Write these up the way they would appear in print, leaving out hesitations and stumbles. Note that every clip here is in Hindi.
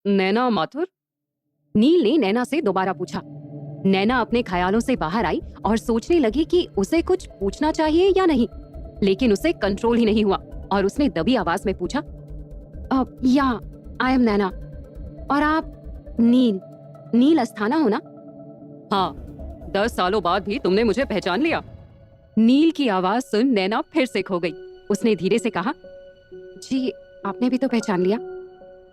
नैना माथुर? नील ने नैना से दोबारा पूछा। नैना अपने ख्यालों से बाहर आई और सोचने लगी कि उसे कुछ पूछना चाहिए या नहीं, लेकिन उसे कंट्रोल ही नहीं हुआ और उसने दबी आवाज में पूछा, या आई एम नैना, और आप नील अस्थाना हो ना? हाँ, 10 सालों बाद भी तुमने मुझे पहचान लिया। नील की आवाज सुन नैना फिर से खो गई। उसने धीरे से कहा, जी आपने भी तो पहचान लिया।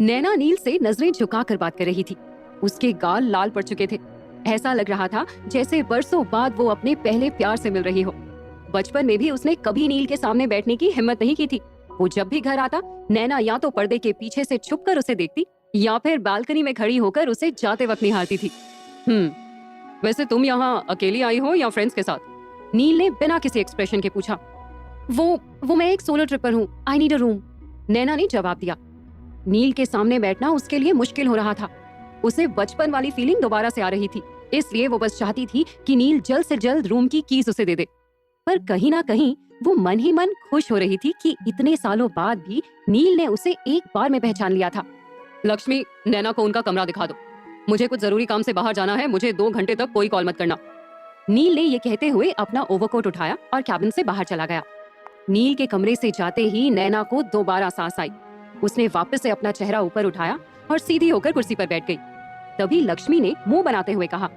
नैना नील से नजरें झुकाकर बात कर रही थी। उसके गाल लाल पड़ चुके थे। ऐसा लग रहा था जैसे बरसों बाद वो अपने पहले प्यार से मिल रही हो। बचपन में भी उसने कभी नील के सामने बैठने की हिम्मत नहीं की थी। वो जब भी घर आता, नैना या तो पर्दे के पीछे से छुपकर उसे देखती या फिर बालकनी में खड़ी होकर उसे जाते वक्त निहारती थी। वैसे तुम यहाँ अकेली आई हो या फ्रेंड्स के साथ? नील ने बिना किसी एक्सप्रेशन के पूछा। वो मैं एक सोलो ट्रिपर हूँ, आई नीड अ रूम, नैना ने जवाब दिया। नील के सामने बैठना उसके लिए मुश्किल हो रहा था। उसे बचपन वाली फीलिंग दोबारा से आ रही थी, इसलिए वो बस चाहती थी कि नील जल्द से जल्द रूम की कीज उसे दे दे। पर कहीं ना कहीं वो मन ही मन खुश हो रही थी कि इतने सालों बाद भी नील ने उसे एक बार में पहचान लिया था। लक्ष्मी, नैना को उनका कमरा दिखा दो। मुझे कुछ जरूरी काम से बाहर जाना है, मुझे 2 घंटे तक कोई कॉल मत करना। नील ने ये कहते हुए अपना ओवरकोट उठाया और कैबिन से बाहर चला गया। नील के कमरे से जाते ही नैना को दोबारा सांस आई। उसने वापस से अपना चेहरा ऊपर उठाया और सीधी होकर कुर्सी पर बैठ गई। तभी लक्ष्मी ने मुंह बनाते हुए कहा,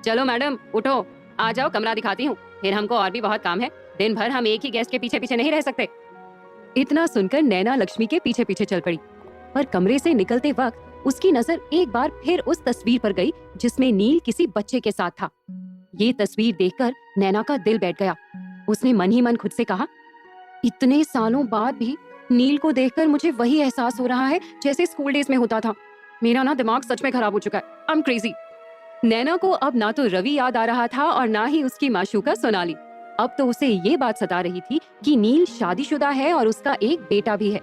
चलो मैडम उठो, आ जाओ, कमरा दिखाती हूँ, फिर हमको और भी बहुत काम है, दिन भर हम एक ही गेस्ट के पीछे पीछे नहीं रह सकते। इतना सुनकर नैना लक्ष्मी के पीछे पीछे चल पड़ी, पर कमरे से निकलते वक्त उसकी नजर एक बार फिर उस तस्वीर पर गई जिसमें नील किसी बच्चे के साथ था। ये तस्वीर देखकर नैना का दिल बैठ गया। उसने मन ही मन खुद से कहा, इतने सालों बाद भी नील को देखकर मुझे वही एहसास हो रहा है जैसे स्कूल डेज में होता था। मेरा ना दिमाग सच में खराब हो चुका है, आई एम क्रेजी। नैना को अब ना तो रवि याद आ रहा था और ना ही उसकी माशूका सोनाली। अब तो उसे ये बात सता रही थी कि नील शादीशुदा है और उसका एक बेटा भी है,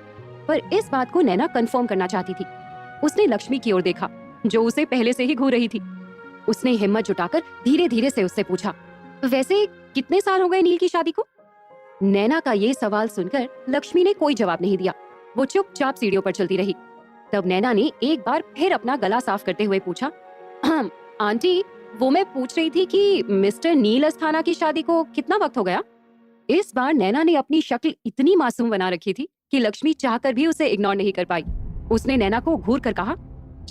पर इस बात को नैना कंफर्म करना चाहती थी। उसने लक्ष्मी की ओर देखा जो उसे पहले से ही घूर रही थी। उसने हिम्मत जुटाकर धीरे धीरे से उससे पूछा, वैसे कितने साल हो गए नील की शादी को? नैना का ये सवाल सुनकर लक्ष्मी ने कोई जवाब नहीं दिया। वो चुपचाप सीढ़ियों पर चलती रही। तब नैना ने एक बार फिर अपना गला साफ करते हुए पूछा, आंटी, वो मैं पूछ रही थी कि मिस्टर नील अस्थाना की शादी को कितना वक्त हो गया? इस बार नैना ने अपनी शक्ल इतनी मासूम बना रखी थी कि लक्ष्मी चाहकर भी उसे इग्नोर नहीं कर पाई। उसने नैना को घूर कर कहा,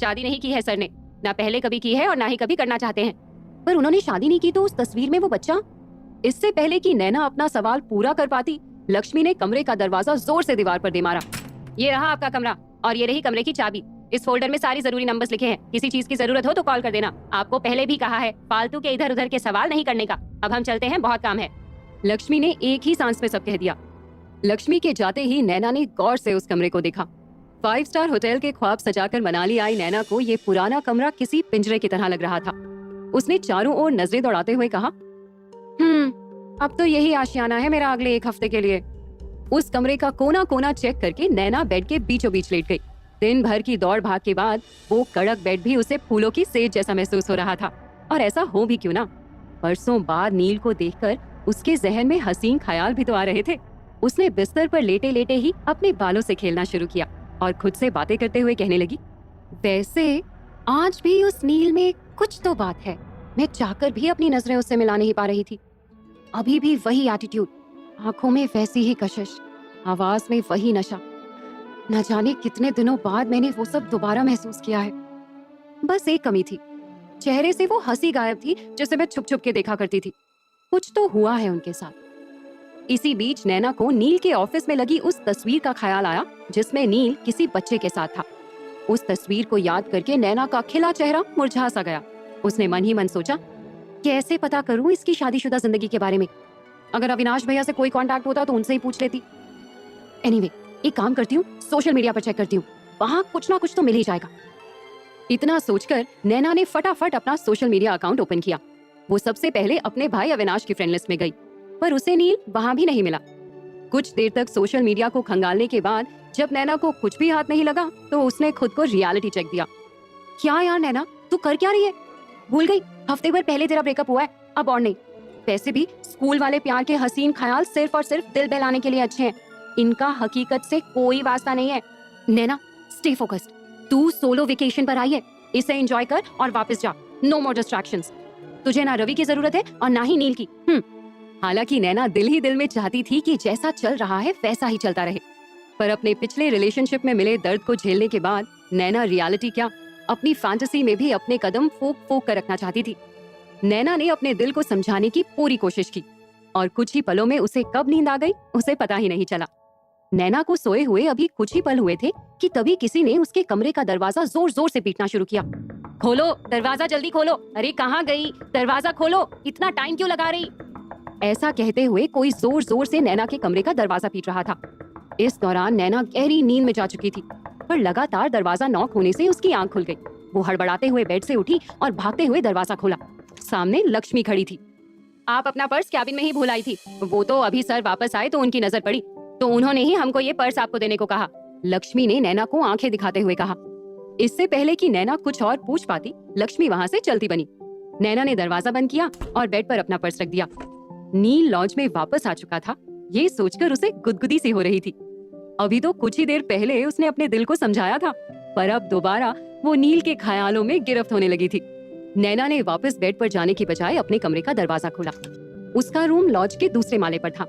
शादी नहीं की है सर ने, ना पहले कभी की है और ना ही कभी करना चाहते हैं। पर उन्होंने शादी नहीं की तो उस तस्वीर में वो बच्चा? इससे पहले कि नैना अपना सवाल पूरा कर पाती, लक्ष्मी ने कमरे का दरवाजा जोर से दीवार पर दे मारा। ये रहा आपका कमरा और ये रही कमरे की चाबी। इस फोल्डर में सारी जरूरी नंबर्स लिखे हैं, किसी चीज की जरूरत हो तो कॉल कर देना। आपको पहले भी कहा है फालतू के इधर उधर के सवाल नहीं करने का। अब हम चलते हैं, बहुत काम है। लक्ष्मी ने एक ही सांस में सब कह दिया। लक्ष्मी के जाते ही नैना ने गौर से उस कमरे को देखा। 5 स्टार होटल के ख्वाब सजाकर मनाली आई नैना को ये पुराना कमरा किसी पिंजरे की तरह लग रहा था। उसने चारों ओर नजरें दौड़ाते हुए कहा, अब तो यही आशियाना है मेरा अगले 1 हफ्ते के लिए। उस कमरे का कोना कोना चेक करके नैना बेड के बीचों बीच लेट गई। दिन भर की दौड़ भाग के बाद वो कड़क बेड भी उसे फूलों की सेज जैसा महसूस हो रहा था। और ऐसा हो भी क्यों ना, बरसों बाद नील को देखकर उसके जहन में हसीन ख्याल भी तो आ रहे थे। उसने बिस्तर पर लेटे लेटे ही अपने बालों से खेलना शुरू किया और खुद से बातें करते हुए कहने लगी, वैसे आज भी उस नील में कुछ तो बात है। मैं चाहकर भी अपनी नजरें उससे मिला नहीं पा रही थी। अभी भी वही एटीट्यूड, आंखों में वैसी ही कशिश, आवाज में वही नशा। न जाने कितने दिनों बाद मैंने वो सब दोबारा महसूस किया है। बस एक कमी थी, चेहरे से वो हंसी गायब थी जिसे मैं छुप छुप के देखा करती थी। कुछ तो हुआ है उनके साथ। इसी बीच नैना को नील के ऑफिस में लगी उस तस्वीर का ख्याल आया जिसमें नील किसी बच्चे के साथ था। उस तस्वीर को याद करके नैना का खिला चेहरा मुरझा सा गया। उसने मन ही मन सोचा, कैसे पता करूं इसकी शादीशुदा जिंदगी के बारे में? अगर अविनाश भैया से कोई कांटेक्ट होता तो उनसे ही पूछ लेती। एनीवे, एक काम करती हूँ, सोशल मीडिया पर चेक करती हूँ, वहां कुछ ना कुछ तो मिल ही जाएगा। इतना सोचकर नैना ने फटाफट अपना सोशल मीडिया अकाउंट ओपन किया। वो सबसे पहले अपने भाई अविनाश की फ्रेंड लिस्ट में गई, पर उसे नील वहां भी नहीं मिला। कुछ देर तक सोशल मीडिया को खंगालने के बाद जब नैना को कुछ भी हाथ नहीं लगा तो उसने खुद को रियलिटी चेक दिया। क्या यार नैना, तू कर क्या रही है? भूल गई हफ्ते भर पहले तेरा ब्रेकअप हुआ है, अब और नहीं। वैसे भी स्कूल वाले प्यार के हसीन ख्याल सिर्फ और सिर्फ दिल बहलाने के लिए अच्छे हैं, इनका हकीकत से कोई वास्ता नहीं है। नैना, स्टे फोकस्ड, तू सोलो वेकेशन पर आई है, इसे एंजॉय कर और वापस जा। नो मोर डिस्ट्रैक्शंस। तुझे ना रवि की जरूरत है और ना ही नील की। हालांकि नैना दिल ही दिल में चाहती थी कि जैसा चल रहा है वैसा ही चलता रहे, पर अपने पिछले रिलेशनशिप में मिले दर्द को झेलने के बाद नैना रियलिटी क्या, अपनी फैंटेसी में भी अपने कदम फोक फोक कर रखना चाहती थी। नैना ने अपने दिल को समझाने की पूरी कोशिश की और कुछ ही पलों में उसे कब नींद आ गई उसे पता ही नहीं चला। नैना को सोए हुए अभी कुछ ही पल हुए थे कि तभी किसी ने उसके कमरे का दरवाजा जोर जोर से पीटना शुरू किया। खोलो दरवाजा, जल्दी खोलो। अरे कहाँ गई? दरवाजा खोलो, इतना टाइम क्यों लगा रही? ऐसा कहते हुए कोई जोर जोर से नैना के कमरे का दरवाजा पीट रहा था। इस दौरान नैना गहरी नींद में जा चुकी थी, पर लगातार दरवाजा नॉक होने से उसकी आंख खुल गई। वो हड़बड़ाते हुए बेड से उठी और भागते हुए दरवाजा खोला। सामने लक्ष्मी खड़ी थी। आप अपना पर्स कैबिन में ही भूल आई थी। वो तो अभी सर वापस आए तो उनकी नजर पड़ी, तो उन्होंने ही हमको ये पर्स आपको देने को कहा। लक्ष्मी ने नैना को आंखें दिखाते हुए कहा। इससे पहले कि नैना कुछ और पूछ पाती, लक्ष्मी वहाँ से चलती बनी। नैना ने दरवाजा बंद किया और बेड पर अपना पर्स रख दिया। नील लॉज में वापस आ चुका था, ये सोचकर उसे गुदगुदी सी हो रही थी। अभी तो कुछ ही देर पहले उसने अपने दिल को समझाया था, पर अब दोबारा वो नील के ख्यालों में गिरफ्त होने लगी थी। नैना ने वापस बेड पर जाने की बजाय अपने कमरे का दरवाजा खोला। उसका रूम लॉज के दूसरे माले पर था।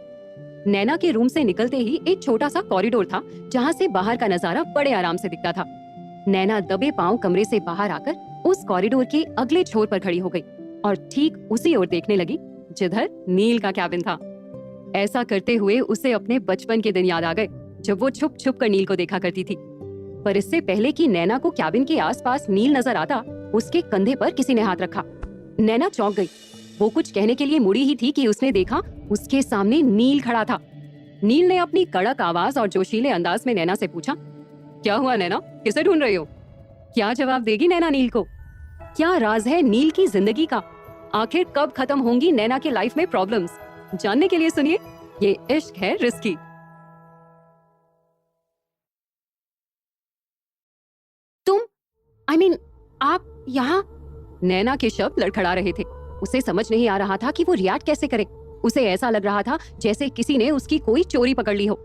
नैना के रूम से निकलते ही एक छोटा सा कॉरिडोर था, जहाँ से बाहर का नजारा बड़े आराम से दिखता था। नैना दबे पांव कमरे से बाहर आकर उस कॉरिडोर के अगले छोर पर खड़ी हो गई और ठीक उसी ओर देखने लगी जिधर नील का कैबिन था। ऐसा करते हुए उसे अपने बचपन के दिन याद आ गए, जब वो छुप छुप कर नील को देखा करती थी। पर इससे पहले कि नैना को कैबिन के आसपास नील नजर आता, उसके कंधे पर किसी ने हाथ रखा। नैना चौंक गई। वो कुछ कहने के लिए मुड़ी ही थी कि उसने देखा उसके सामने नील खड़ा था। नील ने अपनी कड़क आवाज और जोशीले अंदाज में नैना से पूछा, क्या हुआ नैना, किसे ढूंढ रही हो? क्या जवाब देगी नैना नील को? क्या राज है नील की जिंदगी का? आखिर कब खत्म होंगी नैना के लाइफ में प्रॉब्लम्स? जानने के लिए सुनिए ये इश्क है रिस्की। तुम आप यहाँ? नैना के शब्द लड़खड़ा रहे थे। उसे समझ नहीं आ रहा था कि वो रिएक्ट कैसे करे। उसे ऐसा लग रहा था जैसे किसी ने उसकी कोई चोरी पकड़ ली हो।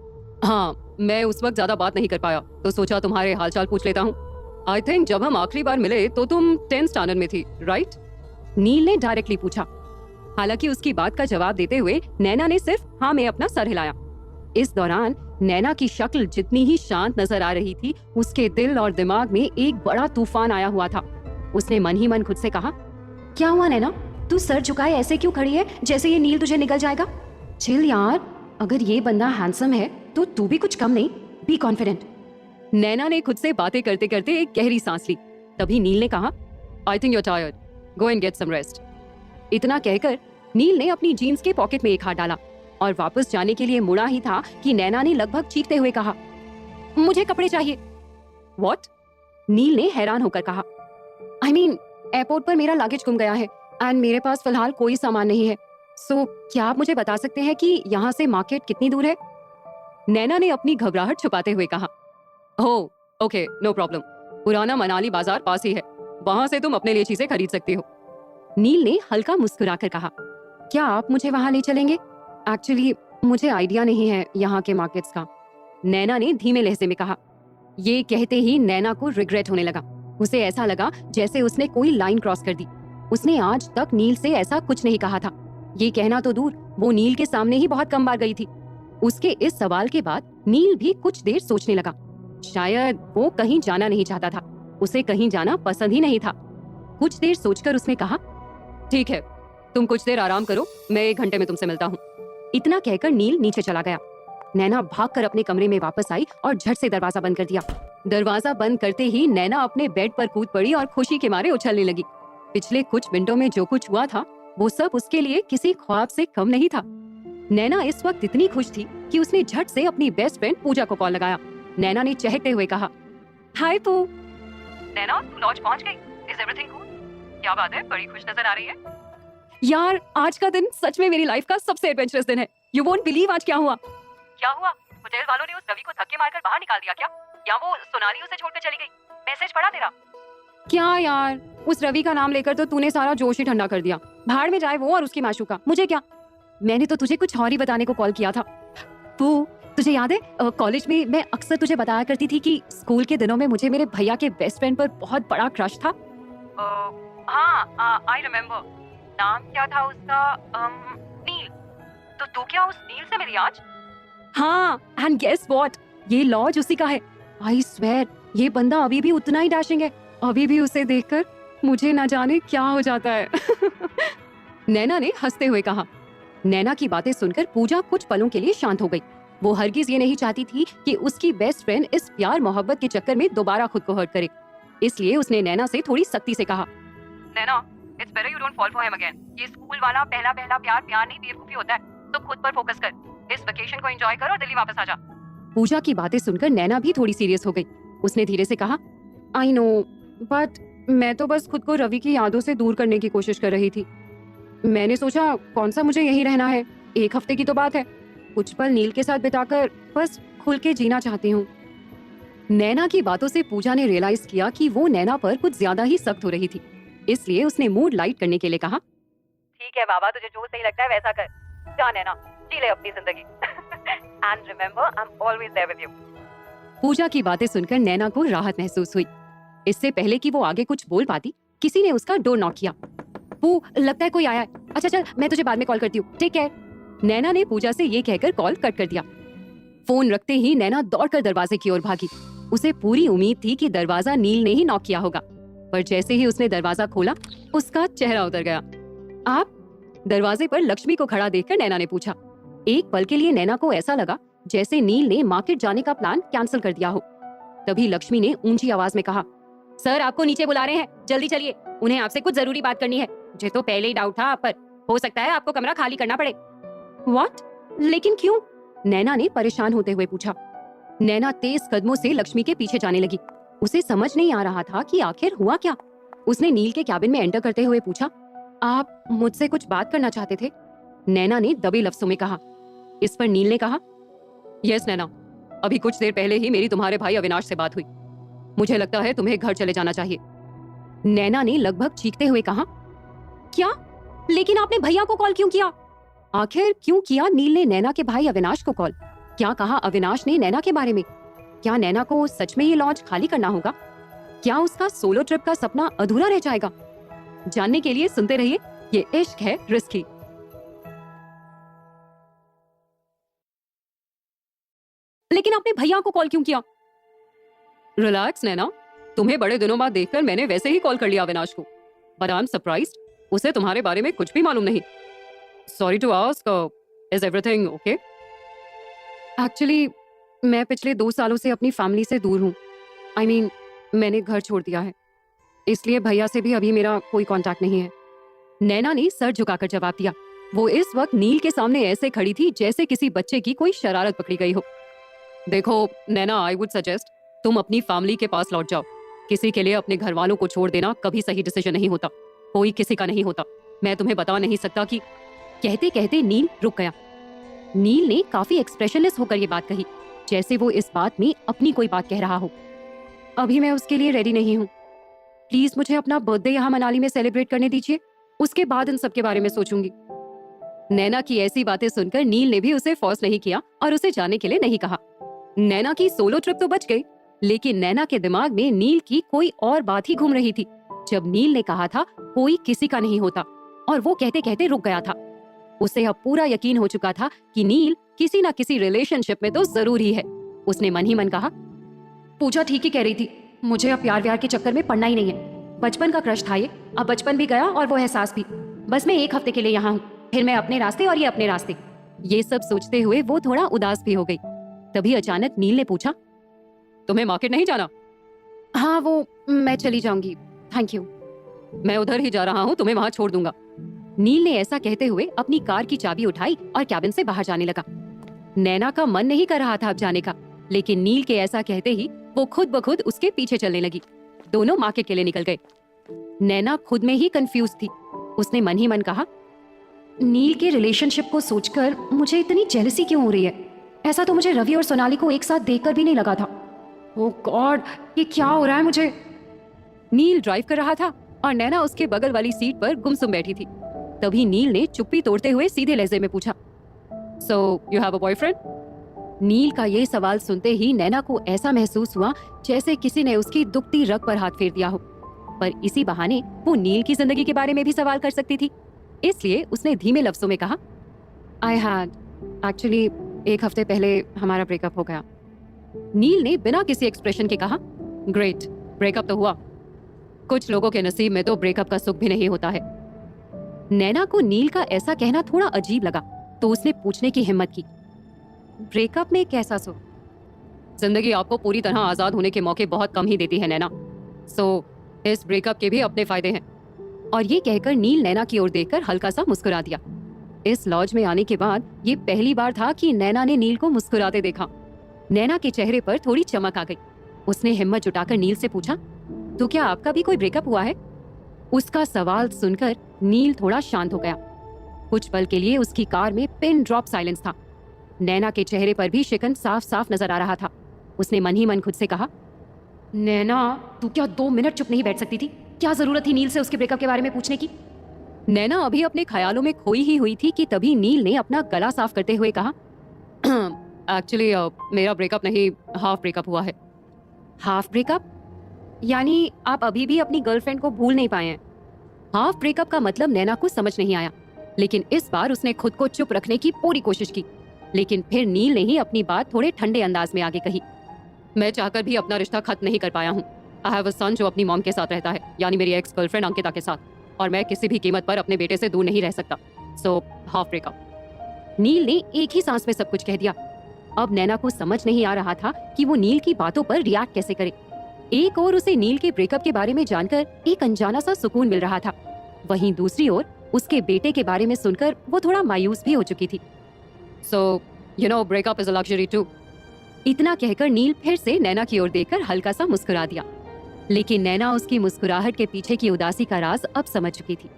हाँ, मैं उस वक्त ज्यादा बात नहीं कर पाया, तो सोचा तुम्हारे हालचाल पूछ लेता हूँ। आई थिंक जब हम आखिरी बार मिले तो तुम 10th स्टैंडर्ड में थी, राइट? नील ने डायरेक्टली पूछा। हालांकि उसकी बात का जवाब देते हुए नैना ने सिर्फ हाँ में अपना सर हिलाया। इस दौरान नैना की शक्ल जितनी ही शांत नजर आ रही थी, उसके दिल और दिमाग में एक बड़ा तूफान आया हुआ था। उसने मन ही मन खुद से कहा, क्या हुआ नैना, तू सर झुकाए ऐसे क्यों खड़ी है, जैसे ये नील तुझे निकल जाएगा? चिल यार, अगर ये बंदा हैंडसम है तो तू भी कुछ कम नहीं, बी कॉन्फिडेंट। नैना ने खुद से बातें करते करते एक गहरी सांस ली। तभी नील ने कहा, I think you are tired, go and get some rest. इतना कहकर नील ने अपनी जीन्स के पॉकेट में एक हाथ डाला और वापस जाने के लिए मुड़ा ही था कि नैना ने लगभग चीखते हुए कहा, मुझे कपड़े चाहिए। व्हाट? नील ने हैरान होकर कहा, एयरपोर्ट पर मेरा लगेज गुम गया है एंड मेरे पास फिलहाल कोई सामान नहीं है। सो क्या आप मुझे बता सकते हैं कि यहाँ से मार्केट कितनी दूर है? नैना ने अपनी घबराहट छुपाते हुए कहा, ओह ओके, नो प्रॉब्लम, पुराना मनाली बाजार पास ही है, वहाँ से तुम अपने लिए चीजें खरीद सकती हो। नील ने हल्का मुस्कुराकर कहा, क्या आप मुझे वहाँ ले चलेंगे? एक्चुअली मुझे आइडिया नहीं है यहाँ के मार्केट्स का, नैना ने धीमे लहजे में कहा। ये कहते ही नैना को रिग्रेट होने लगा। उसे ऐसा लगा जैसे उसने कोई लाइन क्रॉस कर दी। उसने आज तक नील से ऐसा कुछ नहीं कहा था। ये कहना तो दूर, वो नील के सामने ही बहुत कम बार गई थी। उसके इस सवाल के बाद नील भी कुछ देर सोचने लगा। शायद वो कहीं जाना नहीं चाहता था, उसे कहीं जाना पसंद ही नहीं था। कुछ देर सोचकर उसने कहा, ठीक है, तुम कुछ देर आराम करो, मैं 1 घंटे में तुमसे मिलता हूँ। इतना कहकर नील नीचे चला गया। नैना भागकर अपने कमरे में वापस आई और झट से दरवाजा बंद कर दिया। दरवाजा बंद करते ही नैना अपने बेड पर कूद पड़ी और खुशी के मारे उछलने लगी। पिछले कुछ मिनटों में जो कुछ हुआ था वो सब उसके लिए किसी ख्वाब से कम नहीं था। नैना इस वक्त इतनी खुश थी कि उसने झट से अपनी बेस्ट फ्रेंड पूजा को कॉल लगाया। नैना ने चहकते हुए कहा, हाय पू। नैना, तू लॉज पहुंच गई? Is everything cool? क्या बात है, बड़ी खुश नजर आ रही है। यार, आज का दिन सच में मेरी लाइफ का सबसे एडवेंचरस दिन है। यू वोंट बिलीव आज क्या हुआ। क्या हुआ? होटल वालों ने उस रवि को धक्के मारकर बाहर निकाल दिया क्या? या वो सोनाली उसे छोड़कर चली गई? मैसेज पढ़ा तेरा? क्या यार, उस रवि का नाम लेकर तो तूने सारा जोश ही ठंडा कर दिया। भाड़ में जाए वो और उसकी माशूका, मुझे क्या। मैंने तो तुझे कुछ और ही बताने को कॉल किया था। तू तुझे याद है कॉलेज में मैं अक्सर तुझे बताया करती थी कि स्कूल के दिनों में मुझे मेरे भैया के बेस्ट फ्रेंड पर बहुत बड़ा क्रश था। हाँ, आई रिमेम्बर। नाम क्या था उसका? नील। तो तू क्या उस नील से मिली आज? हाँ, एंड गेस व्हाट, ये लॉज उसी का है। आई स्वेयर, ये बंदा अभी भी उतना ही डैशिंग है। अभी भी उसे देखकर मुझे न जाने क्या हो जाता है। नैना ने हंसते हुए कहा। नैना की बातें सुनकर पूजा कुछ पलों के लिए शांत हो गई। वो हरगिज ये नहीं चाहती थी कि उसकी बेस्ट फ्रेंड इस प्यार मोहब्बत के चक्कर में दोबारा खुद को हर्ट करे। इसलिए उसने नैना से थोड़ी सख्ती से कहा, Naina, it's better you don't fall for him again. ये स्कूल वाला पहला प्यार नहीं बेवकूफी होता है। तो खुद पर फोकस कर, इस वेकेशन को एंजॉय कर और दिल्ली वापस आ जा। पूजा की बातें सुनकर नैना भी थोड़ी सीरियस हो गई। उसने धीरे से कहा, आई नो, बट मैं तो बस खुद को रवि की यादों से दूर करने की कोशिश कर रही थी। मैंने सोचा कौन सा मुझे यहीं रहना है, 1 हफ्ते की तो बात है। कुछ पल नील के साथ बिताकर बस खुल के जीना चाहती हूँ। नैना की बातों से पूजा ने रियलाइज किया कि वो नैना पर कुछ ज्यादा ही सख्त हो रही थी। इसलिए उसने मूड लाइट करने के लिए कहा, ठीक है बाबा, तुझे जो सही लगता है वैसा कर। जा नैना, जी ले अपनी जिंदगी। And remember, I am always there with you. Pooja की बातें सुनकर नैना को राहत महसूस हुई। इससे पहले कि वो आगे कुछ बोल पाती, किसी ने उसका डोर नॉक किया। वो लगता है कोई आया है। अच्छा चल, मैं तुझे बाद में कॉल करती हूँ, टेक केयर। नैना ने पूजा से ये कहकर कॉल कट कर दिया। फोन रखते ही नैना दौड़कर दरवाजे की ओर भागी। उसे पूरी उम्मीद थी कि दरवाजा नील ने ही नॉक किया होगा, पर जैसे ही उसने दरवाजा खोला, उसका चेहरा उतर गया। आप? दरवाजे पर लक्ष्मी को खड़ा देखकर नैना ने पूछा। एक पल के लिए नैना को ऐसा लगा जैसे नील ने मार्केट जाने का प्लान कैंसिल कर दिया हो। तभी लक्ष्मी ने ऊंची आवाज में कहा, सर आपको नीचे बुला रहे हैं, जल्दी चलिए, उन्हें आपसे कुछ जरूरी बात करनी है। मुझे तो पहले ही डाउट था आप पर, हो सकता है आपको कमरा खाली करना पड़े। व्हाट? लेकिन क्यों? नैना ने परेशान होते हुए पूछा। नैना तेज कदमों से लक्ष्मी के पीछे जाने लगी। उसे समझ नहीं आ रहा था कि आखिर हुआ क्या। उसने नील के कैबिन में एंटर करते हुए पूछा, आप मुझसे कुछ बात करना चाहते थे? नैना ने दबे लफ्जों में कहा। इस पर नील ने कहा, यस नैना, अभी कुछ देर पहले ही मेरी तुम्हारे भाई अविनाश से बात हुई। मुझे लगता है तुम्हें घर चले जाना चाहिए। नैना ने लगभग चीखते हुए कहा, क्या? लेकिन आपने भैया को कॉल क्यों किया? आखिर क्यों किया नील ने नैना के भाई अविनाश को कॉल? क्या कहा अविनाश ने नैना के बारे में? क्या नैना को सच में ये लॉज खाली करना होगा? क्या उसका सोलो ट्रिप का सपना अधूरा रह जाएगा? जानने के लिए सुनते रहिए, ये इश्क है रिस्की। लेकिन आपने भैया को कॉल क्यों किया? रिलैक्स नैना, तुम्हें बड़े दिनों बाद देखकर मैंने वैसे ही कॉल कर लिया अविनाश को, बट आई एम सरप्राइज्ड, उसे तुम्हारे बारे में कुछ भी मालूम नहीं। Sorry to ask, is everything okay? Actually मैं पिछले 2 सालों से अपनी फैमिली से दूर हूँ। आई मीन, मैंने घर छोड़ दिया है, इसलिए भैया से भी अभी मेरा कोई कांटेक्ट नहीं है। नैना ने सर झुकाकर जवाब दिया। वो इस वक्त नील के सामने ऐसे खड़ी थी जैसे किसी बच्चे की कोई शरारत पकड़ी गई हो। देखो नैना, आई वुड सजेस्ट तुम अपनी फैमिली के पास लौट जाओ। किसी के लिए अपने घर वालों को छोड़ देना कभी सही डिसीजन नहीं होता, कोई किसी का नहीं होता। मैं तुम्हें बता नहीं सकता कि। कहते कहते नील रुक गया। नील ने काफी एक्सप्रेशनलेस होकर ये बात कही, जैसे वो इस बात में अपनी कोई बात कह रहा हो। अभी मैं उसके लिए रेडी नहीं हूँ। प्लीज मुझे अपना बर्थडे यहाँ मनाली में सेलिब्रेट करने दीजिए, उसके बाद इन सब के बारे में सोचूंगी। नैना की ऐसी बातें सुनकर नील ने भी उसे फोर्स नहीं किया और उसे जाने के लिए नहीं कहा। नैना की सोलो ट्रिप तो बच गई, लेकिन नैना के दिमाग में नील की कोई और बात ही घूम रही थी। जब नील ने कहा था कोई किसी का नहीं होता, और वो कहते कहते रुक गया था। उसे अब पूरा यकीन हो चुका था कि नील किसी ना किसी रिलेशनशिप में तो जरूर ही है। उसने मन ही मन कहा, पूजा ठीक ही कह रही थी, मुझे अब प्यार व्यार के चक्कर में पड़ना ही नहीं है। बचपन का क्रश था ये, अब बचपन भी गया और वो एहसास भी। बस मैं 1 हफ्ते के लिए यहाँ हूँ, फिर मैं अपने रास्ते और ये अपने रास्ते। ये सब सोचते हुए वो थोड़ा उदास भी हो गई। तभी अचानक नील ने पूछा, तुम्हें मार्केट नहीं जाना? हाँ, वो मैं चली जाऊंगी, थैंक यू। मैं उधर ही जा रहा हूँ, तुम्हें वहाँ छोड़ दूंगा। नील ने ऐसा कहते हुए अपनी कार की चाबी उठाई और कैबिन से बाहर जाने लगा। नैना का मन नहीं कर रहा था अब जाने का, लेकिन नील के ऐसा कहते ही वो खुद ब खुद उसके पीछे चलने लगी। दोनों मार्केट के लिए निकल गए। नैना खुद में ही कंफ्यूज थी। उसने मन ही मन कहा, नील के रिलेशनशिप को सोचकर मुझे इतनी जेलसी क्यों हो रही है? ऐसा तो मुझे रवि और सोनाली को एक साथ देखकर भी नहीं लगा था। ओह गॉड, ये क्या हो रहा है मुझे? नील ड्राइव कर रहा था और नैना उसके बगल वाली सीट पर गुमसुम बैठी थी। तभी नील ने चुप्पी तोड़ते हुए सीधे लहजे में पूछा, so you have a boyfriend? Neel का ये सवाल सुनते ही नैना को ऐसा महसूस हुआ जैसे किसी ने उसकी दुखती रग पर हाथ फेर दिया हो। पर इसी बहाने वो नील की जिंदगी के बारे में भी सवाल कर सकती थी। इसलिए उसने धीमे लफ्जों में कहा, आई हैड एक्चुअली, एक हफ्ते पहले हमारा ब्रेकअप हो गया। नील ने बिना किसी एक्सप्रेशन के कहा, ग्रेट, ब्रेकअप तो हुआ। कुछ लोगों के नसीब में तो ब्रेकअप का सुख भी नहीं होता है। नैना को नील का ऐसा कहना थोड़ा अजीब लगा, तो उसने पूछने की हिम्मत की, ब्रेकअप में कैसा सुख? जिंदगी आपको पूरी तरह आजाद होने के मौके बहुत कम ही देती है नैना, सो इस ब्रेकअप के भी अपने फायदे हैं। और ये कहकर नील नैना की ओर देखकर हल्का सा मुस्कुरा दिया। इस लॉज में आने के बाद ये पहली बार था कि नैना ने नील को मुस्कुराते देखा। नैना के चेहरे पर थोड़ी चमक आ गई। उसने हिम्मत जुटाकर नील से पूछा, तो क्या आपका भी कोई ब्रेकअप हुआ है? उसका सवाल सुनकर नील थोड़ा शांत हो गया। कुछ पल के लिए उसकी कार में पिन ड्रॉप साइलेंस था। नैना के चेहरे पर भी शिकन साफ साफ नजर आ रहा था। उसने मन ही मन खुद से कहा, नैना, तू क्या 2 मिनट चुप नहीं बैठ सकती थी? क्या जरूरत थी नील से उसके ब्रेकअप के बारे में पूछने की? नैना अभी अपने ख्यालों में खोई ही हुई थी कि तभी नील ने अपना गला साफ करते हुए कहा, एक्चुअली मेरा ब्रेकअप नहीं, हाफ ब्रेकअप हुआ है। Half breakup? यानी आप अभी भी अपनी गर्लफ्रेंड को भूल नहीं पाए हैं? हाफ ब्रेकअप का मतलब नैना को समझ नहीं आया, लेकिन इस बार उसने खुद को चुप रखने की पूरी कोशिश की। लेकिन फिर नील ने ही अपनी बात थोड़े ठंडे अंदाज में आगे कही, मैं चाहकर भी अपना रिश्ता खत्म नहीं कर पाया हूँ। आई हैव अ सन जो अपनी मॉम के साथ रहता है, यानी मेरी एक्स गर्लफ्रेंड अंकिता के साथ, और मैं किसी भी कीमत पर अपने बेटे से दूर नहीं रह सकता। So half breakup. नील ने एक ही सांस में सब कुछ कह दिया। अब नैना को समझ नहीं आ रहा था कि वो नील की बातों पर रिएक्ट कैसे करे। एक ओर उसे नील के ब्रेकअप के बारे में जानकर एक अनजाना सा सुकून मिल रहा था, वहीं दूसरी ओर उसके बेटे के बारे में सुनकर वो थोड़ा मायूस भी हो चुकी थी। So you know, breakup is a luxury too. इतना कहकर नील फिर से नैना की ओर देखकर हल्का सा मुस्कुरा दिया। लेकिन नैना उसकी मुस्कुराहट के पीछे की उदासी का राज अब समझ चुकी थी।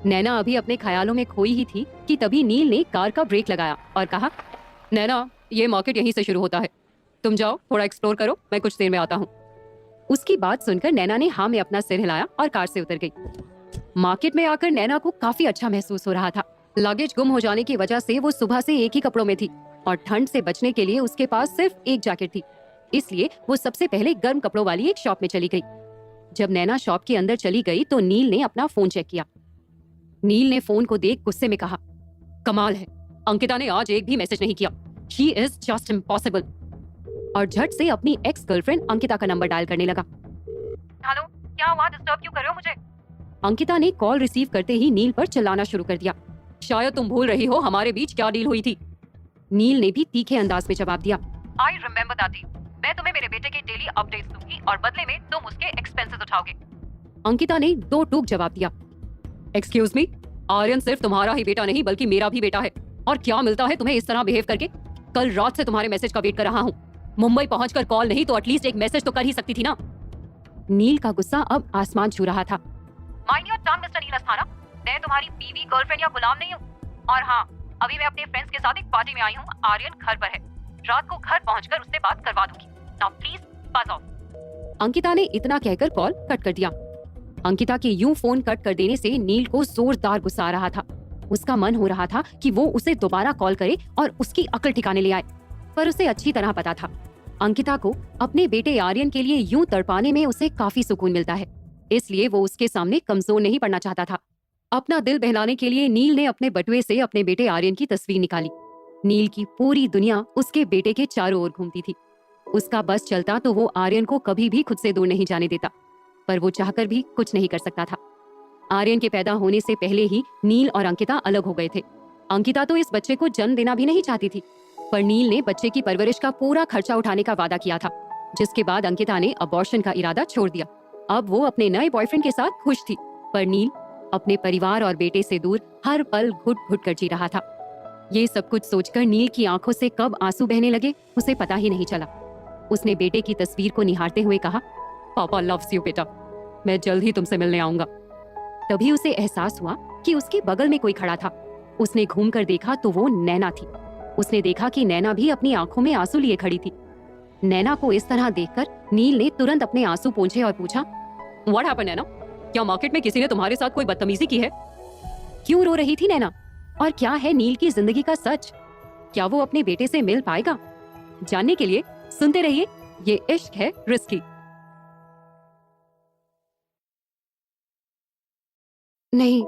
नैना अभी अपने ख्यालों में खोई ही थी कि तभी नील ने कार का ब्रेक लगाया और कहा, नैना, ये मार्केट यहीं से शुरू होता है, तुम जाओ थोड़ा एक्सप्लोर करो, मैं कुछ देर में आता हूँ। उसकी बात सुनकर नैना ने हाँ में अपना सिर हिलाया और कार से उतर गई। मार्केट में आकर नैना को काफी अच्छा महसूस हो रहा था। लगेज गुम हो जाने की वजह से वो सुबह से एक ही कपड़ों में थी और ठंड से बचने के लिए उसके पास सिर्फ एक जैकेट थी। इसलिए वो सबसे पहले गर्म कपड़ों वाली एक शॉप में चली गई। जब नैना शॉप के अंदर चली गई तो नील ने अपना फोन चेक किया। नील ने फोन को देख गुस्से में कहा, कमाल है, अंकिता ने आज एक भी मैसेज नहीं किया। She is just impossible. और झट से अपनी एक्स गर्लफ्रेंड अंकिता का नंबर डायल करने लगा। हेलो, क्या हुआ? डिस्टर्ब क्यों कर रहे हो मुझे? अंकिता ने कॉल रिसीव करते ही नील पर चिल्लाना शुरू कर दिया, शायद तुम भूल रही हो हमारे बीच क्या डील हुई थी। नील ने भी तीखे अंदाज में जवाब दिया, आई रिमेम्बर दैट डील। मैं तुम्हें मेरे बेटे के डेली अपडेट्स दूंगी और बदले में तुम उसके एक्सपेंसेस उठाओगे। अंकिता ने दो टूक जवाब दिया, एक्सक्यूज मी, आर्यन सिर्फ तुम्हारा ही बेटा नहीं बल्कि मेरा भी बेटा है, और क्या मिलता है तुम्हें इस तरह बिहेव करके? कल रात से तुम्हारे मैसेज का वेट कर रहा हूँ। मुंबई पहुंचकर कॉल नहीं तो एटलीस्ट एक मैसेज तो कर ही सकती थी ना। नील का गुस्सा अब आसमान छू रहा था। माइंड योर टंग मिस्टर नील अस्थाना, मैं तुम्हारी बीवी, गर्लफ्रेंड या गुलाम नहीं हूँ। और हाँ, अभी मैं अपने फ्रेंड्स के साथ एक पार्टी में आई हूँ। आर्यन घर पर है, रात को घर पहुंचकर उससे बात करवा दूंगी। Now please pass of. Ankita ने इतना कहकर कॉल कट कर दिया। अंकिता के यूं फोन कट कर देने से नील को जोरदार गुस्सा आ रहा था। उसका मन हो रहा था कि वो उसे दोबारा कॉल करे और उसकी अकल ठिकाने ले आए, पर उसे अच्छी तरह पता था अंकिता को अपने बेटे आर्यन के लिए यूं तड़पाने में उसे काफी सुकून मिलता है, इसलिए वो उसके सामने कमजोर नहीं पड़ना चाहता था। अपना दिल बहलाने के लिए नील ने अपने बटुए से अपने बेटे आर्यन की तस्वीर निकाली। नील की पूरी दुनिया उसके बेटे के चारों ओर घूमती थी। उसका बस चलता तो वो आर्यन को कभी भी खुद से दूर नहीं जाने देता, पर वो चाहकर भी कुछ नहीं कर सकता था। आर्यन के पैदा होने से पहले ही नील और अंकिता अलग हो गए थे। अंकिता तो इस बच्चे को जन्म देना भी नहीं चाहती थी, पर नील ने बच्चे की परवरिश का पूरा खर्चा उठाने का वादा किया था, जिसके बाद अंकिता ने अबॉर्शन का इरादा छोड़ दिया। अब वो अपने नए बॉयफ्रेंड के साथ खुश थी, पर नील अपने परिवार और बेटे से दूर हर पल घुट घुट कर जी रहा था। ये सब कुछ सोचकर नील की आंखों से कब आंसू बहने लगे उसे पता ही नहीं चला। उसने बेटे की तस्वीर को निहारते हुए कहा, पापा लव्स यू बेटा, मैं जल्द ही तुमसे मिलने आऊंगा। तभी उसे एहसास हुआ कि उसके बगल में कोई खड़ा था। उसने घूमकर देखा तो वो नैना थी। उसने देखा कि नैना भी अपनी आंखों में आंसू लिए खड़ी थी। नैना को इस तरह देखकर नील ने तुरंत अपने आंसू पोंछे और पूछा, व्हाट हैपेंड नैना? क्या मार्केट में किसी ने तुम्हारे साथ कोई बदतमीजी की है? क्यों रो रही थी नैना? और क्या है नील की जिंदगी का सच? क्या वो अपने बेटे से मिल पाएगा? जानने के लिए सुनते रहिए ये इश्क है रिस्की। नहीं,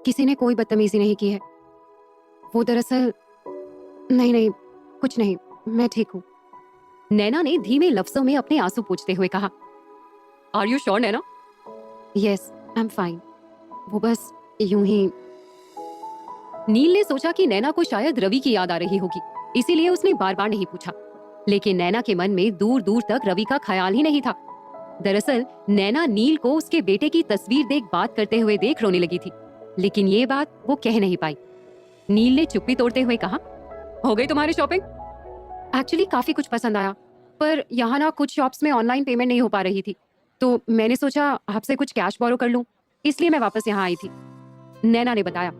किसी ने कोई बदतमीजी नहीं की है। वो दरअसल नहीं नहीं, कुछ नहीं, मैं ठीक हूँ। नैना ने धीमे लफ्जों में अपने आंसू पोंछते हुए कहा। Are you sure Naina? Yes, I am fine. वो बस यूं ही। नील ने सोचा कि नैना को शायद रवि की याद आ रही होगी, इसीलिए उसने बार बार नहीं पूछा। लेकिन नैना के मन में दूर दूर तक रवि का ख्याल ही नहीं था। दरअसल नैना नील को उसके बेटे की तस्वीर देख बात करते हुए देख रोने लगी थी, लेकिन ये बात वो कह नहीं पाई। नील ने चुप्पी तोड़ते हुए कहा, हो गई तुम्हारी शॉपिंग? एक्चुअली काफी कुछ पसंद आया, पर यहाँ ना कुछ शॉप्स में ऑनलाइन पेमेंट नहीं हो पा रही थी, तो मैंने सोचा आपसे कुछ कैश बोरो कर लूं, इसलिए मैं वापस यहाँ आई थी। नैना ने बताया।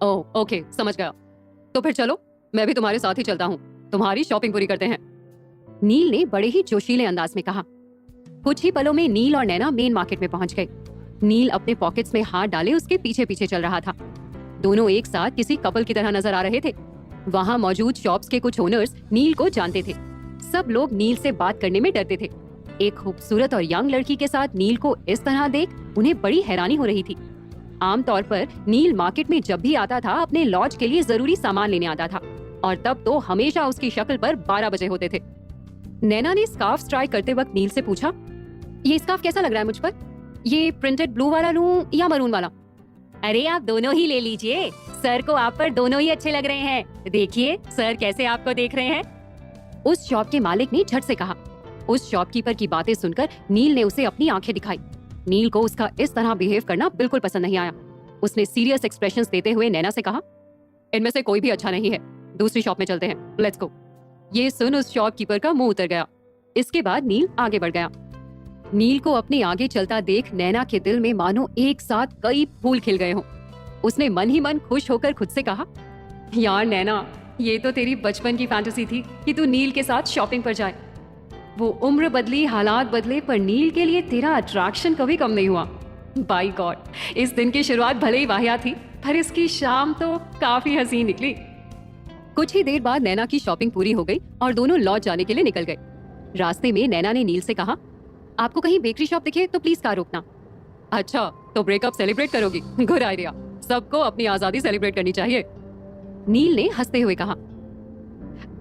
ओह ओके, समझ गया। तो फिर चलो, मैं भी तुम्हारे साथ ही चलता हूँ, तुम्हारी शॉपिंग पूरी करते हैं। नील ने बड़े ही जोशीले अंदाज में कहा। कुछ ही पलों में नील और नैना मेन मार्केट में पहुंच गए। नील अपने पॉकेट्स में हाथ डाले उसके पीछे पीछे चल रहा था। दोनों एक साथ किसी कपल की तरह नजर आ रहे थे। वहाँ मौजूद शॉप्स के कुछ ओनर्स नील को जानते थे। सब लोग नील से बात करने में डरते थे। एक खूबसूरत और यंग लड़की के साथ नील को इस तरह देख उन्हें बड़ी हैरानी हो रही थी। आमतौर पर नील मार्केट में जब भी आता था अपने लॉज के लिए जरूरी सामान लेने आता था, और तब तो हमेशा उसकी शक्ल पर 12 बजे होते थे। नैना ने स्कार्फ ट्राई करते वक्त नील से पूछा, ये स्कार्फ कैसा लग रहा है मुझ पर? ये प्रिंटेड ब्लू वाला लूं या मरून वाला? अरे आप दोनों ही ले लीजिए, सर को आप पर दोनों ही अच्छे लग रहे हैं। देखिए सर कैसे आपको देख रहे हैं। उस शॉप के मालिक ने झट से कहा। उस शॉपकीपर की बातें सुनकर नील ने उसे अपनी आंखें दिखाई। नील को उसका इस तरह बिहेव करना बिल्कुल पसंद नहीं आया। उसने सीरियस एक्सप्रेशंस देते हुए नैना से कहा, इनमें से कोई भी अच्छा नहीं है, दूसरी शॉप में चलते हैं, लेट्स गो। ये सुन उस शॉपकीपर का मुंह उतर गया। इसके बाद नील आगे बढ़ गया। नील को अपने आगे चलता देख नैना के दिल में मानो एक साथ कई फूल खिल गए हों। उसने मन ही मन खुश होकर खुद से कहा, यार नैना, ये तो तेरी बचपन की फैंटेसी थी कि तू नील के साथ शॉपिंग पर जाए। वो उम्र बदली, हालात बदले, पर नील के लिए तेरा अट्रैक्शन कभी कम नहीं हुआ। बाय गॉड, इस दिन की शुरुआत भले ही वाहियात थी, पर इसकी शाम तो काफी हसीन निकली। कुछ ही देर बाद नैना की शॉपिंग पूरी हो गई और दोनों लॉज जाने के लिए निकल गए। रास्ते में नैना ने नील से कहा, आपको कहीं बेकरी शॉप दिखे तो प्लीज कार रोकना। अच्छा, तो ब्रेकअप सेलिब्रेट करोगी? गुड आइडिया, सबको अपनी आजादी सेलिब्रेट करनी चाहिए। नील ने हंसते हुए कहा,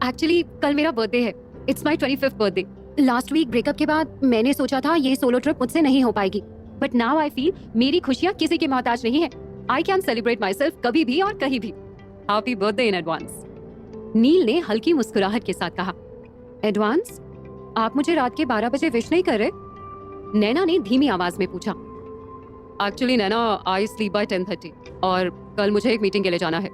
एक्चुअली कल मेरा बर्थडे है, it's my 25th birthday. Last week breakup के बाद मैंने सोचा था ये सोलो ट्रिप मुझसे नहीं हो पाएगी, बट नाउ आई फील मेरी खुशियाँ किसी की मोहताज नहीं है। I can celebrate myself कभी भी और कहीं भी। Happy birthday in advance. Neel ने हल्की मुस्कुराहट के साथ कहा। एडवांस? आप मुझे रात के 12 बजे विश नहीं कर रहे? नैना ने धीमी आवाज में पूछा। Actually Naina, I sleep by 10:30 और कल मुझे एक मीटिंग के लिए जाना है।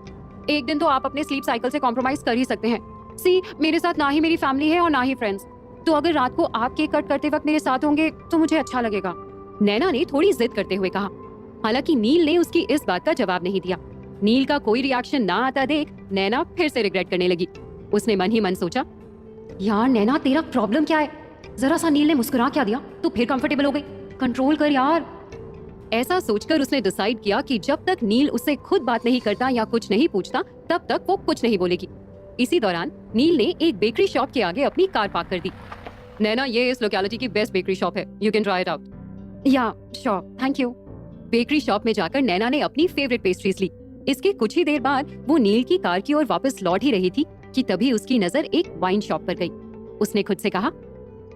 एक दिन तो आप अपने स्लीप साइकिल से कॉम्प्रोमाइज कर ही सकते हैं। सी, मेरे साथ ना ही मेरी फैमिली है और ना ही फ्रेंड्स, तो अगर रात को आप केक कट करते वक्त मेरे साथ होंगे तो मुझे अच्छा लगेगा। नैना ने थोड़ी जिद करते हुए कहा। हालांकि नील ने उसकी इस बात का जवाब नहीं दिया। नील का कोई रिएक्शन ना आता देख नैना फिर से रिग्रेट करने लगी। उसने मन ही मन सोचा, यार नैना, तेरा प्रॉब्लम क्या है? जरा सा नील ने मुस्कुरा क्या दिया तो फिर कंफर्टेबल हो गई। कंट्रोल कर यार। ऐसा सोचकर उसने डिसाइड किया कि जब तक नील उससे खुद बात नहीं करता या कुछ नहीं पूछता तब तक वो कुछ नहीं बोलेगी। इसी दौरान नील ने एक बेकरी शॉप के आगे अपनी कार पार्क कर दी। नैना, ये इस लोकेलिटी की बेस्ट बेकरी शॉप है, you can try it out. Yeah sure, thank you. Bakery shop में जाकर नैना ने अपनी फेवरेट पेस्ट्रीज ली। इसके कुछ ही देर बाद वो नील की कार की ओर वापस लौट ही रही थी कि तभी उसकी नजर एक वाइन शॉप पर गई। उसने खुद से कहा,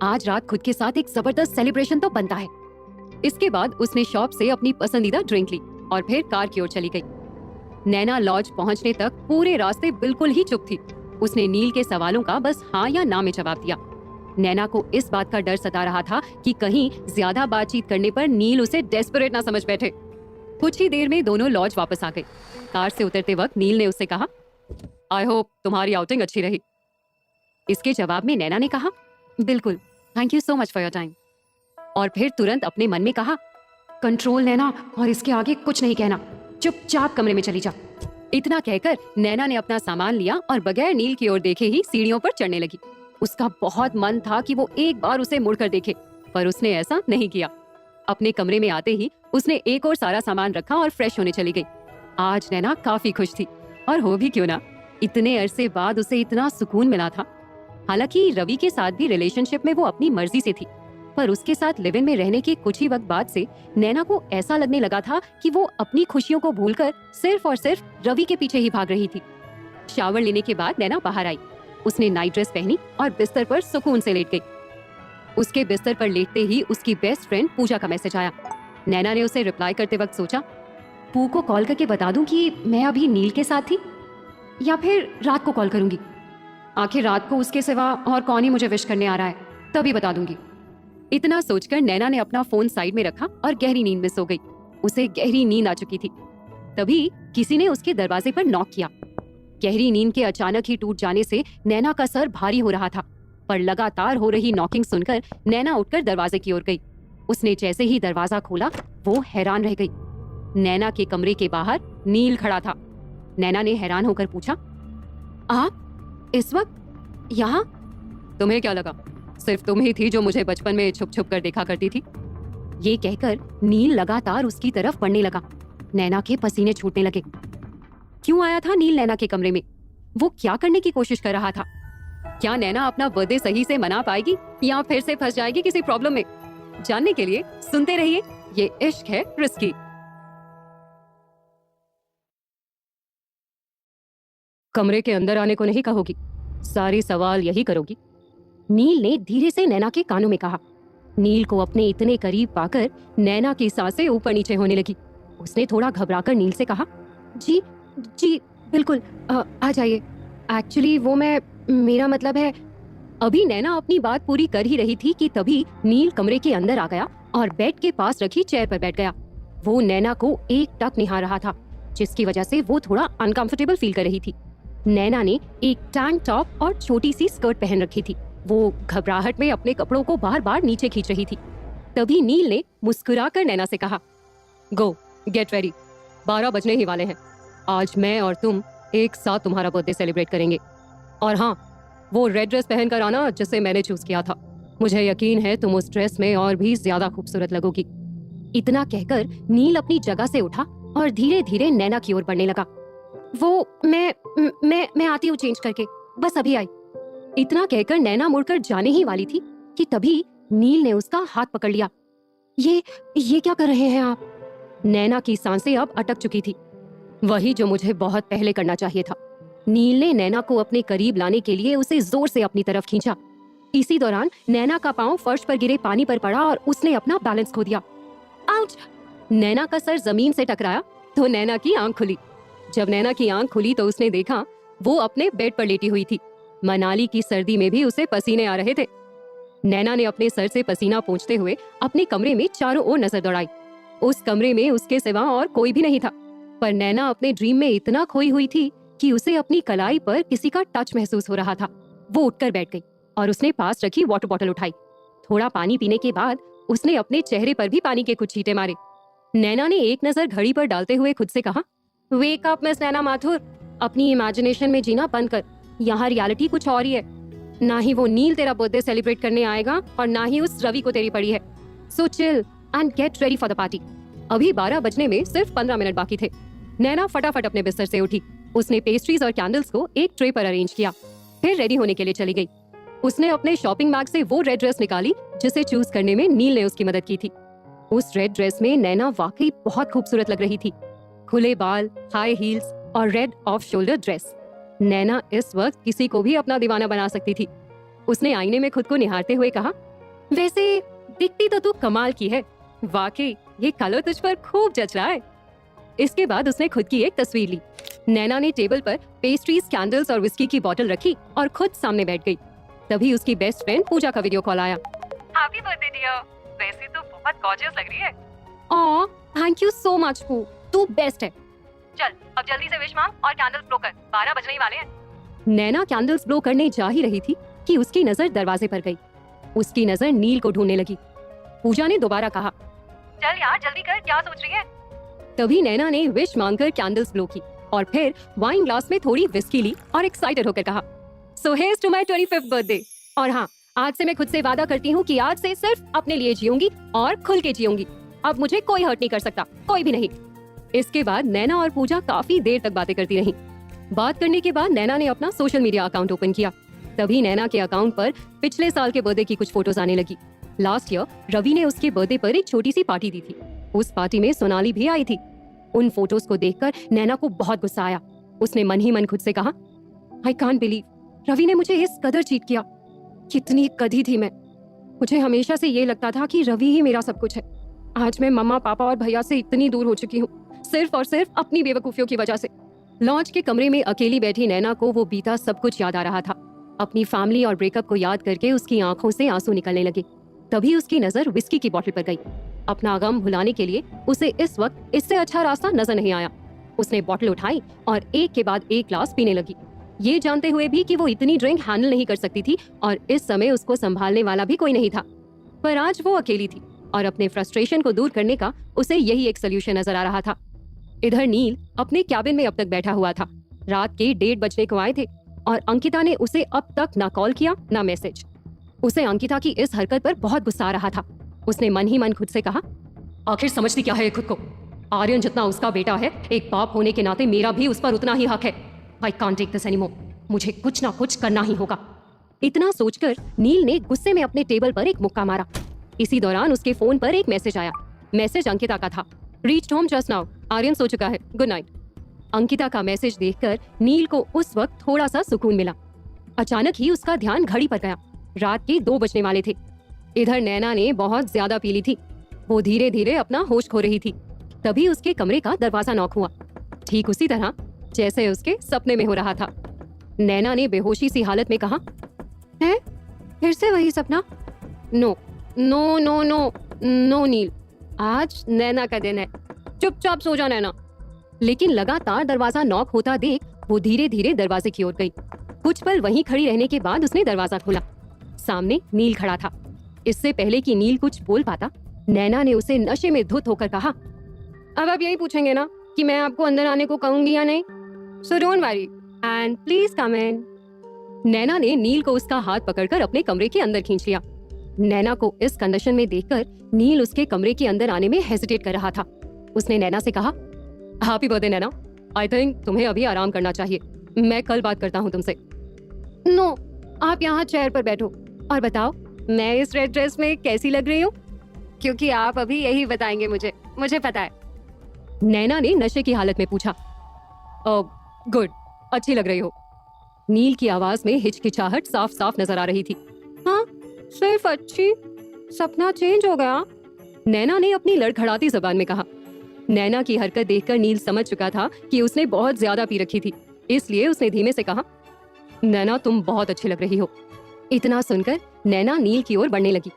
आज रात खुद के साथ एक जबरदस्त सेलिब्रेशन तो बनता है। इसके बाद उसने शॉप से अपनी पसंदीदा ड्रिंक ली और फिर कार की ओर चली गई। नैना लॉज पहुंचने तक पूरे रास्ते बिल्कुल ही चुप थी। उसने नील के सवालों का बस हाँ या ना में जवाब दिया। नैना को इस बात का डर सता रहा था कि कहीं ज्यादा बातचीत करने पर नील उसे डेस्परेट ना समझ बैठे। कुछ ही देर में दोनों लॉज वापस आ गए। कार से उतरते वक्त नील ने उससे कहा, आई होप तुम्हारी आउटिंग अच्छी रही। इसके जवाब में नैना ने कहा, बिल्कुल, thank you so much for your time. और फिर तुरंत अपने मन में कहा, कंट्रोल नैना, और इसके आगे कुछ नहीं कहना, चुपचाप कमरे में चली जा। इतना कहकर नैना ने अपना सामान लिया और बगैर नील की ओर देखे ही सीढ़ियों पर चढ़ने लगी। उसका बहुत मन था कि वो एक बार उसे मुड़कर देखे, पर उसने ऐसा नहीं किया। अपने कमरे में आते ही उसने एक और सारा सामान रखा और फ्रेश होने चली गई। आज नैना काफी खुश थी, और हो भी क्यों ना, इतने अरसे बाद उसे इतना सुकून मिला था। हालांकि रवि के साथ भी रिलेशनशिप में वो अपनी मर्जी से थी, पर उसके साथ लिव इन में रहने के कुछ ही वक्त बाद से नैना को ऐसा लगने लगा था कि वो अपनी खुशियों को भूलकर सिर्फ और सिर्फ रवि के पीछे ही भाग रही थी। शावर लेने के बाद नैना बाहर आई। उसने नाइट ड्रेस पहनी और बिस्तर पर सुकून से लेट गई। उसके बिस्तर पर लेटते ही उसकी बेस्ट फ्रेंड पूजा का मैसेज आया। नैना ने उसे रिप्लाई करते वक्त सोचा, पू को कॉल करके बता दूं कि मैं अभी नील के साथ थी, या फिर रात को कॉल करूंगी। आखिर रात को उसके सिवा और कौन ही मुझे विश करने आ रहा है, तभी बता दूंगी। इतना सोचकर नैना ने अपना फोन साइड में रखा और गहरी नींद में सो गई। उसे गहरी नींद आ चुकी थी। तभी किसी ने उसके दरवाजे पर नॉक किया। गहरी नींद के अचानक ही टूट जाने से नैना का सर भारी हो रहा था, पर लगातार हो रही नॉकिंग सुनकर नैना उठकर दरवाजे की ओर गई। उसने जैसे ही दरवाजा खोला, वो हैरान रह गई। नैना के कमरे के बाहर नील खड़ा था। नैना ने हैरान होकर पूछा, आप इस वक्त यहाँ? तुम्हें क्या लगा सिर्फ तुम ही थी जो मुझे बचपन में छुप छुप कर देखा करती थी? ये कहकर नील लगातार उसकी तरफ बढ़ने लगा। नैना के पसीने छूटने लगे। क्यों आया था नील नैना के कमरे में? वो क्या करने की कोशिश कर रहा था? क्या नैना अपना बर्थडे सही से मना पाएगी या फिर से फंस जाएगी किसी प्रॉब्लम में? जानने के लिए सुनते रहिए ये इश्क है रिस्की। कमरे के अंदर आने को नहीं कहोगी, सारी सवाल यही करोगी, नील ने धीरे से नैना के कानों में कहा। नील को अपने इतने करीब पाकर नैना की सांसें ऊपर नीचे होने लगी। उसने थोड़ा घबराकर नील से कहा, जी जी बिल्कुल, आ जाइए। एक्चुअली वो मेरा मतलब है। अभी नैना अपनी बात पूरी कर ही रही थी कि तभी नील कमरे के अंदर आ गया और बेड के पास रखी चेयर पर बैठ गया। वो नैना को एक टक निहार रहा था, जिसकी वजह से वो थोड़ा अनकंफर्टेबल फील कर रही थी। नैना ने एक टैंक टॉप और छोटी सी स्कर्ट पहन रखी थी। वो घबराहट में अपने कपड़ों को बार बार नीचे खींच रही थी। तभी नील ने मुस्कुराकर नैना से कहा, गो गेट रेडी, 12 बजने ही वाले हैं। आज मैं और तुम एक साथ तुम्हारा बर्थडे सेलिब्रेट करेंगे। और हाँ, वो रेड ड्रेस पहन कर आना जिसे मैंने चूज किया था। मुझे यकीन है तुम उस ड्रेस में और भी ज्यादा खूबसूरत लगोगी। इतना कहकर नील अपनी जगह से उठा और धीरे धीरे नैना की ओर बढ़ने लगा। वो मैं आती हूँ चेंज करके, बस अभी आई। इतना कहकर नैना मुड़कर जाने ही वाली थी कि तभी नील ने उसका हाथ पकड़ लिया। ये क्या कर रहे हैं आप? नैना की सांसें अब अटक चुकी थी। वही जो मुझे बहुत पहले करना चाहिए था। नील ने नैना को अपने करीब लाने के लिए उसे जोर से अपनी तरफ खींचा। इसी दौरान नैना का पांव फर्श पर गिरे पानी पर पड़ा और उसने अपना बैलेंस खो दिया। आउच! नैना का सर जमीन से टकराया तो नैना की आंख खुली। जब नैना की आंख खुली तो उसने देखा वो अपने बेड पर लेटी हुई थी। मनाली की सर्दी में भी उसे पसीने आ रहे थे। नैना ने अपने सर से पसीना पोंछते हुए अपने कमरे में चारों ओर नजर दौड़ाई। उस कमरे में उसके सिवा और कोई भी नहीं था, पर नैना अपने ड्रीम में इतना खोई हुई थी कि उसे अपनी कलाई पर किसी का टच महसूस हो रहा था। वो उठकर बैठ गई और उसने पास रखी वाटर बॉटल उठाई। थोड़ा पानी पीने के बाद उसने अपने चेहरे पर भी पानी के कुछ छींटे मारे। नैना ने एक नजर घड़ी पर डालते हुए खुद से कहा, वेक अप मिस नैना माथुर, अपनी इमेजिनेशन में जीना बंद कर। यहाँ रियलिटी कुछ और ही है। ना ही वो नील तेरा बर्थडे सेलिब्रेट करने आएगा और ना ही उस रवि को तेरी पड़ी है। So chill and get ready for the party. अभी 12 बजने में सिर्फ 15 मिनट बाकी थे। नैना फटाफट अपने बिस्तर से उठी। उसने पेस्ट्रीज और कैंडल्स को एक ट्रे पर अरेंज किया, फिर रेडी होने के लिए चली गई। उसने अपने शॉपिंग बैग से वो रेड ड्रेस निकाली जिसे चूज करने में नील ने उसकी मदद की थी। उस रेड ड्रेस में नैना वाकई बहुत खूबसूरत लग रही थी। खुले बाल, हाई हील्स और रेड ऑफ शोल्डर ड्रेस। नैना इस वक्त किसी को भी अपना दीवाना बना सकती थी। उसने आईने में खुद को निहारते हुए कहा, वैसे दिखती तो तू कमाल की है, वाकई ये कलर तुझ पर खूब जच रहा है। इसके बाद उसने खुद की एक तस्वीर ली। नैना ने टेबल पर पेस्ट्रीज, कैंडल्स और विस्की की बोतल रखी और खुद सामने बैठ गई। तभी उसकी बेस्ट फ्रेंड पूजा का वीडियो कॉल आया। हैप्पी बर्थडे डियर, वैसे तो बहुत गॉर्जियस लग रही है। Oh thank you so much पू, तू बेस्ट है। चल अब जल्दी से विश मांग और कैंडल्स ब्लो कर, 12 बजने ही वाले हैं। नैना कैंडल्स ब्लो करने जा ही रही थी कि उसकी नजर दरवाजे पर गई। उसकी नजर नील को ढूंढने लगी। पूजा ने दोबारा कहा, चल यार जल्दी कर, क्या सोच रही है? तभी नैना ने विश मांगकर कैंडल्स ब्लो की और फिर वाइन ग्लास में थोड़ी विस्की ली और एक्साइटेड होकर कहा, so here's to my 25th birthday. और हाँ, आज से मैं खुद से वादा करती हूँ कि आज से सिर्फ अपने लिए जीऊंगी और खुल के जीऊंगी। अब मुझे कोई हर्ट नहीं कर सकता, कोई भी नहीं। इसके बाद नैना और पूजा काफी देर तक बातें करती रहीं। बात करने के बाद नैना ने अपना सोशल मीडिया अकाउंट ओपन किया। तभी नैना के अकाउंट पर पिछले साल के बर्थडे की कुछ फोटोज आने लगी। लास्ट ईयर रवि ने उसके बर्थडे पर एक छोटी सी पार्टी दी थी। उस पार्टी में सोनाली भी आई थी। उन फोटोज को देखकर नैना को बहुत गुस्सा आया। उसने मन ही मन खुद से कहा, आई कांट बिलीव रवि ने मुझे इस कदर चीट किया। कितनी कधी थी मैं। मुझे हमेशा से ये लगता था कि रवि ही मेरा सब कुछ है। आज मैं मम्मा पापा और भैया से इतनी दूर हो चुकी हूँ, सिर्फ और सिर्फ अपनी बेवकूफियों की वजह से। लॉन्च के कमरे में अकेली बैठी नैना को वो बीता सब कुछ याद आ रहा था। अपनी फैमिली और ब्रेकअप को याद करके उसकी आंखों से आंसू निकलने लगे। तभी उसकी नजर विस्की की बोतल पर गई। अपना गम भुलाने के लिए उसे इस वक्त इससे अच्छा रास्ता नजर नहीं आया। उसने बोतल उठाई और एक के बाद एक ग्लास पीने लगी, ये जानते हुए भी कि वो इतनी ड्रिंक हैंडल नहीं कर सकती थी और इस समय उसको संभालने वाला भी कोई नहीं था। पर आज वो अकेली थी और अपने फ्रस्ट्रेशन को दूर करने का उसे यही एक सोल्यूशन नजर आ रहा था। इधर नील अपने कैबिन में अब तक बैठा हुआ था। रात के 1:30 बजने को आए थे और अंकिता ने उसे अब तक ना कॉल किया ना मैसेज। उसे अंकिता की इस हरकत पर बहुत गुस्सा आ रहा था। उसने मन ही मन खुद से कहा, आखिर समझती क्या है खुद को? आर्यन जितना उसका बेटा है, एक बाप होने के नाते मेरा भी उस पर उतना ही हक है। I can't take this anymore. मुझे कुछ ना कुछ करना ही होगा। इतना सोचकर नील ने गुस्से में अपने टेबल पर एक मुक्का मारा। इसी दौरान उसके फोन पर एक मैसेज आया। मैसेज अंकिता का था, reached home just now, Aryan सो चुका है, गुड नाइट। अंकिता का मैसेज देखकर नील को उस वक्त थोड़ा सा सुकून मिला। अचानक ही उसका ध्यान घड़ी पर गया। रात के 2 बजने वाले थे। इधर नैना ने बहुत ज्यादा पी ली थी। वो धीरे धीरे अपना होश खो रही थी। तभी उसके कमरे का दरवाजा नॉक हुआ, ठीक उसी तरह जैसे उसके सपने में हो रहा था। नैना ने बेहोशी सी हालत में कहा, है फिर से वही सपना? No no no no no Neel, आज नैना का दिन है, चुपचाप सो जा नैना। लेकिन लगातार दरवाजा नॉक होता देख वो धीरे धीरे दरवाजे की ओर गई। कुछ पल वहीं खड़ी रहने के बाद उसने दरवाजा खोला। सामने नील खड़ा था। इससे पहले कि नील कुछ बोल पाता, नैना ने उसे नशे में धुत होकर कहा, अब आप यही पूछेंगे ना कि मैं आपको अंदर आने को कहूंगी या नहीं? So don't worry and please come in. Naina ने नील को उसका हाथ पकड़कर अपने कमरे के अंदर खींच लिया। नैना को इस कंडीशन में देखकर नील उसके कमरे के अंदर आने में हेजिटेट कर रहा था। उसने नैना से कहा, happy birthday Naina, I think तुम्हें अभी आराम करना चाहिए, मैं कल बात करता हूँ तुमसे। नो, आप यहाँ चेयर पर बैठो और बताओ मैं इस रेड ड्रेस में कैसी लग रही हूँ, क्योंकि आप अभी यही बताएंगे मुझे पता है। नैना ने नशे की हालत में पूछा। गुड, अच्छी लग रही हो। नील की आवाज में हिचकिचाहट साफ साफ नजर आ रही थी। हाँ, सिर्फ अच्छी? सपना चेंज हो गया? नैना ने अपनी लड़खड़ाती जबान में कहा। नैना की हरकत देखकर नील समझ चुका था कि उसने बहुत ज्यादा पी रखी थी, इसलिए उसने धीमे से कहा, नैना तुम बहुत अच्छी लग रही हो। इतना सुनकर नैना नील की ओर बढ़ने लगी।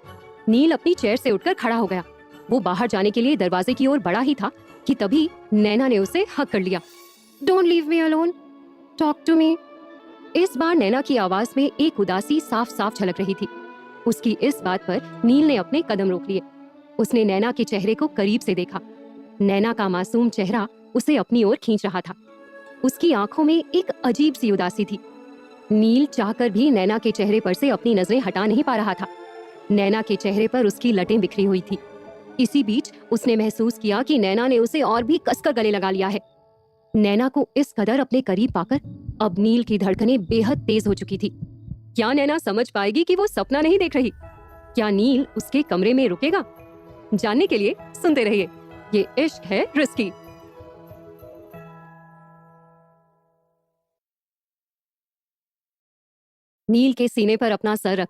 नील अपनी चेयर से उठकर खड़ा हो गया। वो बाहर जाने के लिए दरवाजे की ओर बढ़ा ही था कि तभी नैना ने उसे हक कर लिया। Don't leave me alone, talk to me. इस बार नैना की आवाज में एक उदासी साफ साफ झलक रही थी। उसकी इस बात पर नील ने अपने कदम रोक लिए। उसने नैना के चेहरे को करीब से देखा। नैना का मासूम चेहरा उसे अपनी ओर खींच रहा था। उसकी आंखों में एक अजीब सी उदासी थी। नील चाहकर भी नैना के चेहरे पर से अपनी नजरें हटा नहीं पा रहा था। नैना के चेहरे पर उसकी लटें बिखरी हुई थी। इसी बीच उसने महसूस किया कि नैना ने उसे और भी कसकर गले लगा लिया है। नैना को इस कदर अपने करीब पाकर अब नील की धड़कनें बेहद तेज हो चुकी थी। क्या नैना समझ पाएगी कि वो सपना नहीं देख रही? क्या नील उसके कमरे में रुकेगा? जानने के लिए सुनते रहिए, ये इश्क है रिस्की। नील के सीने पर अपना सर रख